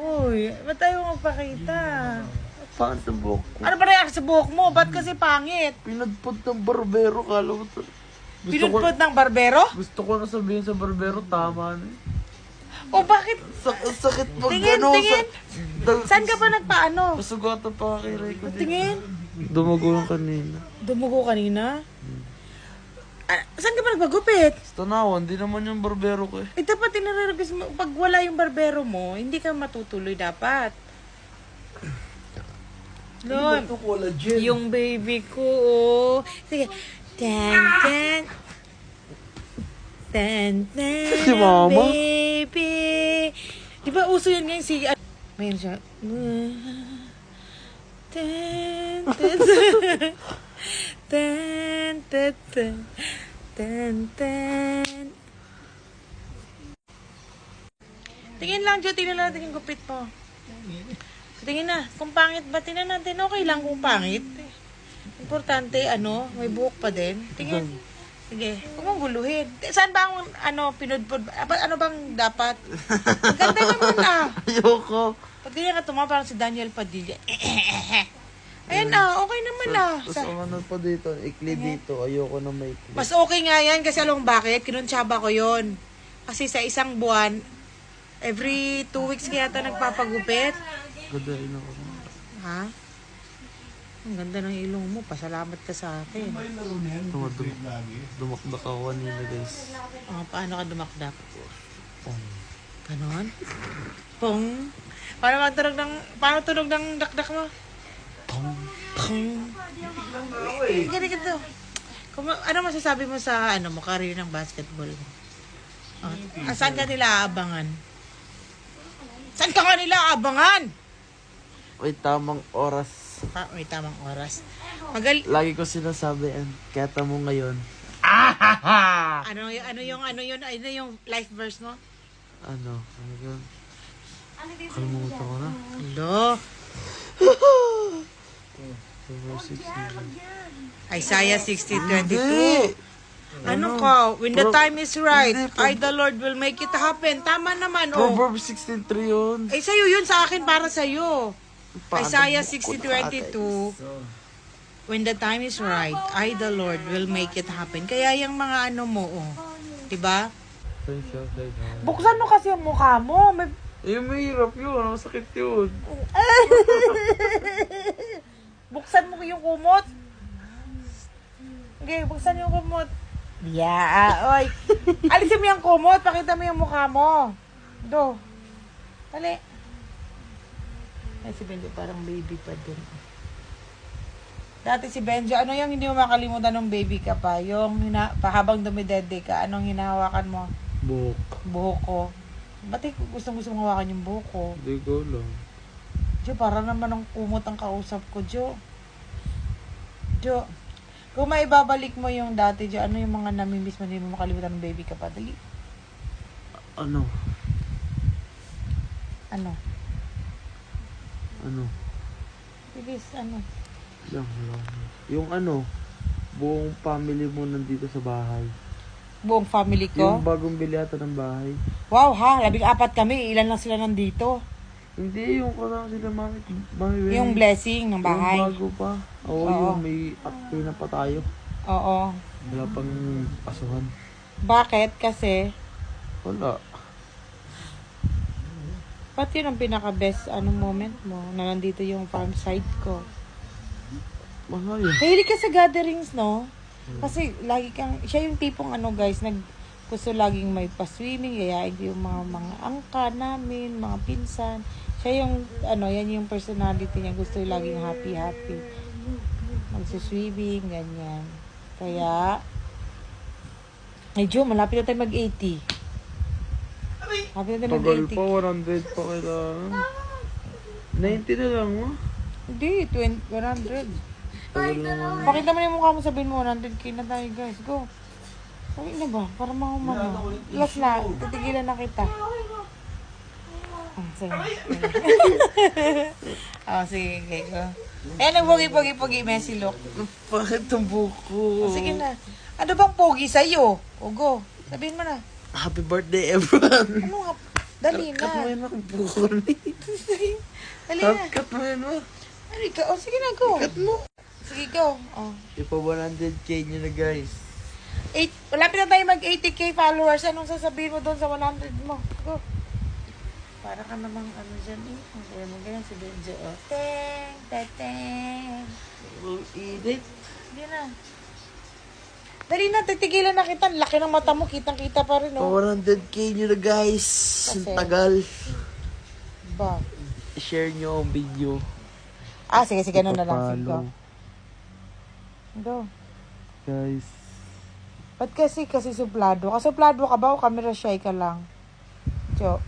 Uy, ba't tayo magpakita? Pangit ang buhok ko. Ano ba react sa buhok mo? Ba't kasi pangit? Pinadpod ng barbero, kala mo to. Pinudpod ng barbero? Gusto ko na sabihin sa barbero, tama na eh. O bakit? Sakit pag Tingin, ano, tingin. Saan ka ba nagpaano? Nasugatan pa kay Rico dito. Tingin. Dumugo lang kanina. Dumugo kanina? Saan ka ba nagpagupit? Sa Tanawan, di naman yung barbero ko eh. Eh, dapat tinararagis mo, pag wala yung barbero mo, hindi ka matutuloy dapat. Lord, yung baby ko, oh. Sige. Tan, tan. Tan, tan, Si mama? baby. Di ba uso yan ngayon si... Mayroon siya. Tan, tan, tan, tan, tan, tan, tan. Tingin lang, Jo. Tingnan natin yung gupit mo. Tingin na. Kung pangit ba, tingnan natin. Okay lang kung pangit. Importante, may buhok pa din. Tingin. Sige. Huwag mong guluhin. Saan ba ang, pinudpod? Ano bang dapat? Ang ganda naman ah. Ayoko. Pag ganyan ka tumawa, parang si Daniel Padilla. Ayan na, okay naman ah. Tapos ang ano pa dito, ikli dito. Ayoko na may ikli. Mas okay nga yan kasi alam mo bakit? Kinuntsaba ko yon. Kasi sa isang buwan, every 2 weeks kaya ata nagpapagupit. Gadain ako. Ha? Ang ganda ng ilong mo. Pasalamat ka sa akin. Dumakdak ako kanina guys. Paano ka dumakdak? Ganon? Pong? Paano tunog ng dakdak mo? Pong. Pong. Ganito. Ano masasabi mo sa career ng basketball? Saan ka nila aabangan? Saan ka nila aabangan? May tamang oras. May tamang oras. Lagi ko sinasabi, keta mo ngayon. Ano yung life verse mo? Ano yun? Kalimutan ko na. Hello? Isaiah 60:22. Ano ka? When the time is right, I the Lord will make it happen. Tama naman, oh. Proverbs 16:3 yun. Sa'yo yun, sa akin, para sa'yo. Isaiah 60:22. When the time is right, I the Lord will make it happen. Kaya yung mga mo, oh. Diba? Buksan mo kasi yung mukha mo. Mahirap yun. Masakit yun. Buksan mo yung kumot. Okay, buksan yung kumot. Oy. Alisin mo yung kumot. Pakita mo yung mukha mo. Do. Dali. Ay, si Benjo parang baby pa din. Dati si Benjo, ano yung hindi mo makalimutan ng baby ka pa? Yung habang dumidede ka, anong hinahawakan mo? Buhok. Buhok ko. Ba't gusto mong hawakan yung buhok ko? Hindi ko lang. Jo, para naman ang kumot ang kausap ko, Jo. Jo, kung maibabalik mo yung dati, Jo, ano yung mga namimiss mo, hindi mo makalimutan ng baby ka pa? Dali. Ano? Bilis, Yung buong family mo nandito sa bahay. Buong family ko? Yung bagong bili ata ng bahay. Wow ha, 14 kami. Ilan lang sila nandito? Hindi, yung kasama sila mami. Yung blessing ng bahay. Yung bago pa. Oo. Yung may active na pa tayo. Oo. Wala pang asuhan. Bakit? Kasi? Wala. Ba't yun ang pinaka-best moment mo? Na nandito yung farm side ko. Mahal. Mahilig ka sa gatherings, no? Kasi lagi siya yung tipong guys, gusto laging may pa-swimming, kaya yung mga angka namin, mga pinsan. Siya yung, yan yung personality niya, gusto yung laging happy. Magsuswimming, ganyan. Kaya, medyo, malapit na tayo mag-80. Malapit na tayo Tagal mag-80. pa, 100 pa kailangan. 90 na lang mo. Hindi, 100. Tagal naman. Pakita mo yung mukha mo, sabihin mo, 100k na tayo, guys. Go. Sabi na ba? Para makumano. Last na. Titigilan na kita. Sige. Sige. Okay, go. Ayan, ang pogi-pogi, messy look. Bakit ang buko? Sige na. Ano bang pogi sa'yo? O, go. Sabihin mo na. Happy birthday, everyone. Ano nga? Dali Cut mo na. yan ako. Bukuri. Dali na. Cut mo yan mo. Dali ka. O, sige na, go. Cut mo. Sige, go. Oh. Ipa 100k nyo na guys. Malapit na tayo mag 80k followers. Anong sasabihin mo doon sa 100 mo? Go. Para ka namang ano dyan eh. Kaya mo ganyan si Benjo. Oh. Teng, teteng. Edit. Hindi na. Dali na, titigilan na kita. Laki ng mata mo. Kitang-kita pa rin, Pa oh. 100k nyo na guys. Ang Kasi? tagal. Ba? I-share nyo ang video. Ah, sige, ganun na lang. Sige, go. Ipapalo. Go. Guys. Ba't kasi suplado? Kasuplado ka ba o camera shy ka lang? Jo.